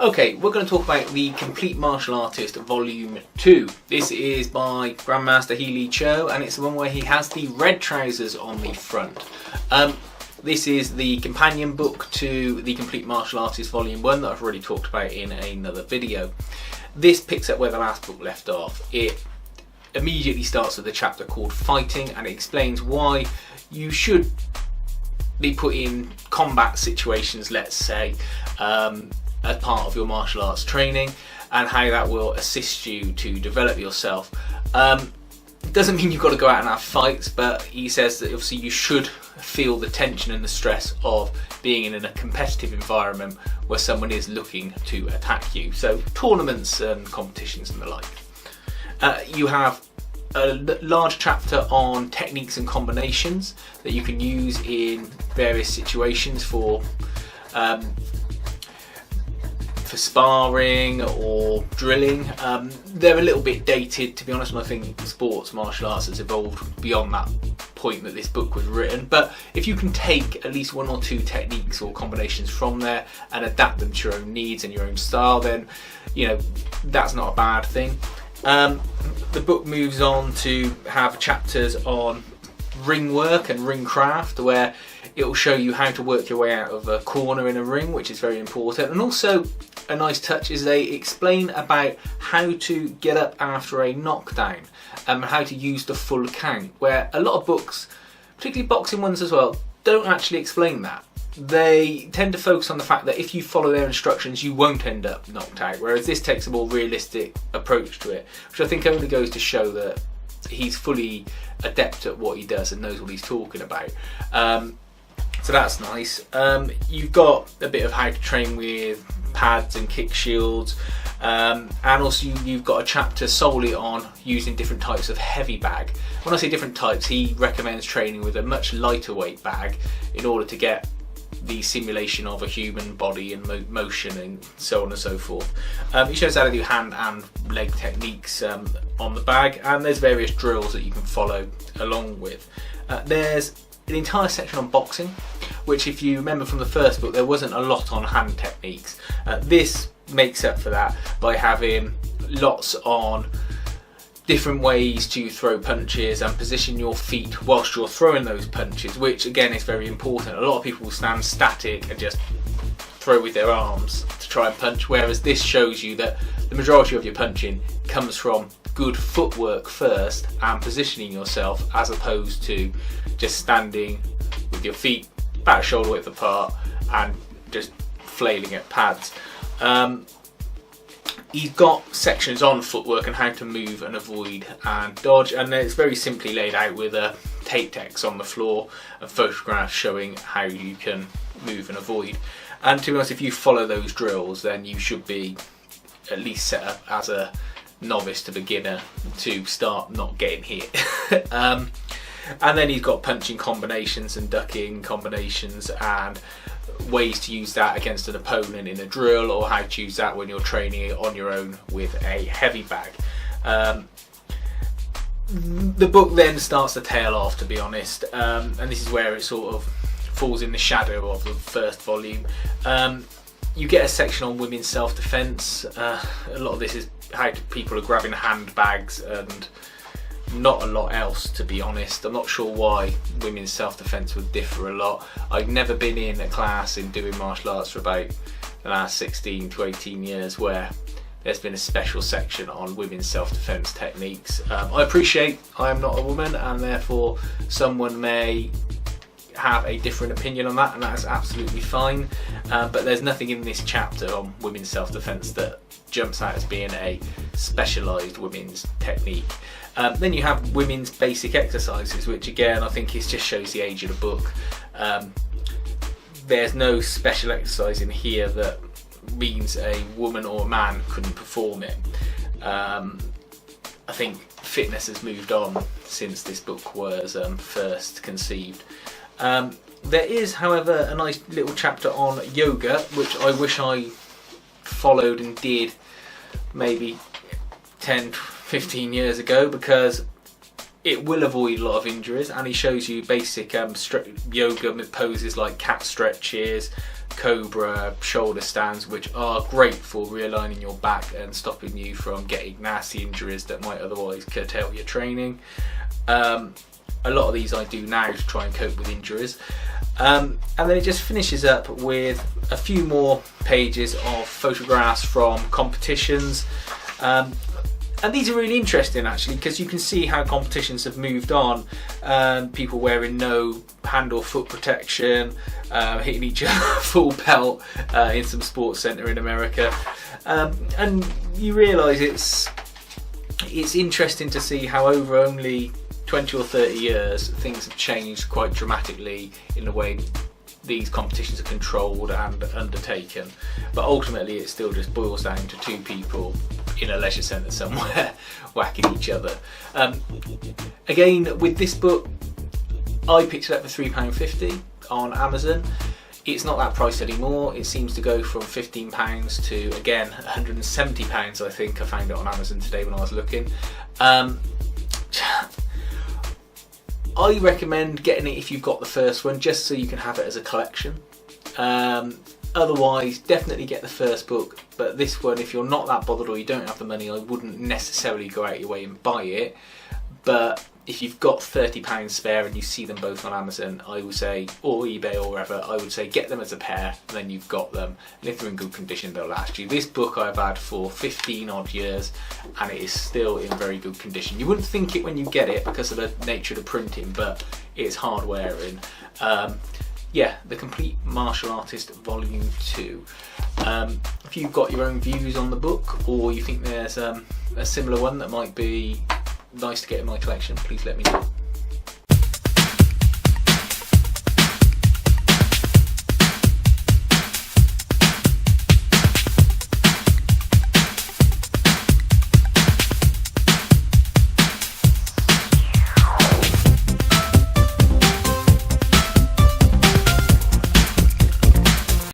Okay, we're going to talk about the Complete Martial Artist Volume 2. This is by Grandmaster Healy Cho, and it's the one where he has the red trousers on the front. This is the companion book to the Complete Martial Artist Volume 1 that I've already talked about in another video. This picks up where the last book left off. It immediately starts with a chapter called Fighting, and it explains why you should be put in combat situations, let's say, as part of your martial arts training, and how that will assist you to develop yourself. It doesn't mean you've got to go out and have fights, but he says that obviously you should feel the tension and the stress of being in a competitive environment where someone is looking to attack you. So tournaments and competitions and the like. You have a large chapter on techniques and combinations that you can use in various situations for sparring or drilling. They're a little bit dated, to be honest, and I think sports martial arts has evolved beyond that point that this book was written. But if you can take at least one or two techniques or combinations from there and adapt them to your own needs and your own style, then you know that's not a bad thing. The book moves on to have chapters on ring work and ring craft, where it will show you how to work your way out of a corner in a ring, which is very important. And also a nice touch is they explain about how to get up after a knockdown and how to use the full count, where a lot of books, particularly boxing ones as well, don't actually explain that. They tend to focus on the fact that if you follow their instructions you won't end up knocked out, whereas this takes a more realistic approach to it, which I think only goes to show that he's fully adept at what he does and knows what he's talking about. So that's nice. You've got a bit of how to train with pads and kick shields, and also you've got a chapter solely on using different types of heavy bag. When I say different types, he recommends training with a much lighter weight bag in order to get the simulation of a human body and motion and so on and so forth. He shows how to do hand and leg techniques on the bag, and there's various drills that you can follow along with. There's an entire section on boxing, which if you remember from the first book there wasn't a lot on hand techniques. This makes up for that by having lots on different ways to throw punches and position your feet whilst you're throwing those punches, which again is very important. A lot of people will stand static and just throw with their arms to try and punch, whereas this shows you that the majority of your punching comes from good footwork first and positioning yourself, as opposed to just standing with your feet about shoulder width apart and just flailing at pads. He's got sections on footwork and how to move and avoid and dodge, and it's very simply laid out with a tape decks on the floor and photographs showing how you can move and avoid. And to be honest, if you follow those drills, then you should be at least set up as a novice to beginner to start not getting hit. And then he's got punching combinations and ducking combinations and ways to use that against an opponent in a drill, or how to use that when you're training on your own with a heavy bag. The book then starts to tail off, to be honest, and this is where it sort of falls in the shadow of the first volume. You get a section on women's self-defense. A lot of this is how people are grabbing handbags and not a lot else, to be honest. I'm not sure why women's self-defense would differ a lot. I've never been in a class in doing martial arts for about the last 16 to 18 years where there's been a special section on women's self-defense techniques. I appreciate I am not a woman, and therefore someone may have a different opinion on that, and that is absolutely fine. But there's nothing in this chapter on women's self-defense that jumps out as being a specialised women's technique. Then you have women's basic exercises, which again I think it just shows the age of the book. There's no special exercise in here that means a woman or a man couldn't perform it. I think fitness has moved on since this book was first conceived. There is, however, a nice little chapter on yoga, which I wish I followed and did maybe 10, 15 years ago, because it will avoid a lot of injuries, and he shows you basic yoga poses like cat stretches, Cobra shoulder stands, which are great for realigning your back and stopping you from getting nasty injuries that might otherwise curtail your training. A lot of these I do now to try and cope with injuries. And then it just finishes up with a few more pages of photographs from competitions. And these are really interesting actually, because you can see how competitions have moved on. People wearing no hand or foot protection, hitting each other full pelt in some sports centre in America. And you realise it's interesting to see how over only 20 or 30 years things have changed quite dramatically in the way these competitions are controlled and undertaken. But ultimately it still just boils down to two people in a leisure centre somewhere whacking each other. Again, with this book, I picked it up for £3.50 on Amazon. It's not that price anymore. It seems to go from £15 to, again, £170 I think. I found it on Amazon today when I was looking. I recommend getting it if you've got the first one, just so you can have it as a collection. Otherwise, definitely get the first book, but this one, if you're not that bothered or you don't have the money, I wouldn't necessarily go out your way and buy it. But if you've got £30 spare and you see them both on Amazon, I would say, or eBay or wherever, I would say get them as a pair, and then you've got them. And if they're in good condition, they'll last you. This book I've had for 15 odd years, and it is still in very good condition. You wouldn't think it when you get it because of the nature of the printing, but it's hard wearing. Yeah, The Complete Martial Artist Volume 2. If you've got your own views on the book, or you think there's a similar one that might be nice to get in my collection, please let me know.